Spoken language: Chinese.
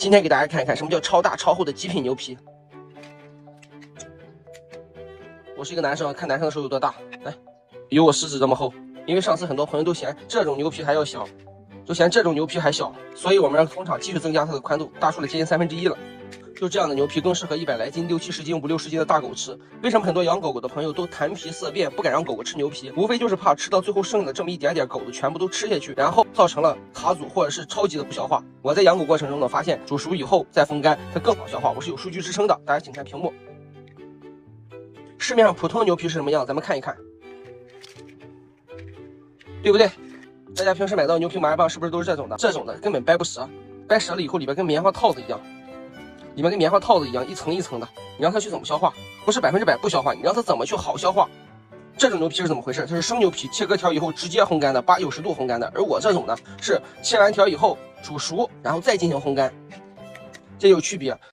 今天给大家看一看什么叫超大超厚的极品牛皮。我是一个男生，看男生的手有多大，来，有我食指这么厚。因为上次很多朋友都嫌这种牛皮还要小，就嫌这种牛皮还小，所以我们让工厂继续增加它的宽度，大出了接近1/3了。就这样的牛皮更适合100来斤、60、70斤、50、60斤的大狗吃。为什么很多养狗狗的朋友都谈皮色变，不敢让狗狗吃牛皮？无非就是怕吃到最后剩的这么一点点，狗子全部都吃下去，然后造成了卡阻或者是超级的不消化。我在养狗过程中呢，发现煮熟以后再风干，它更好消化。我是有数据支撑的，大家请看屏幕。市面上普通的牛皮是什么样？咱们看一看，对不对？大家平时买到牛皮麻药棒是不是都是这种的？这种的根本掰不折，掰折了以后里边跟棉花套子一样。里面跟棉花套子一样，一层一层的，你让它去怎么消化？不是100%不消化，你让它怎么去好消化？这种牛皮是怎么回事？它是生牛皮，切割条以后直接烘干的，80、90度烘干的。而我这种呢，是切完条以后煮熟，然后再进行烘干，这有区别。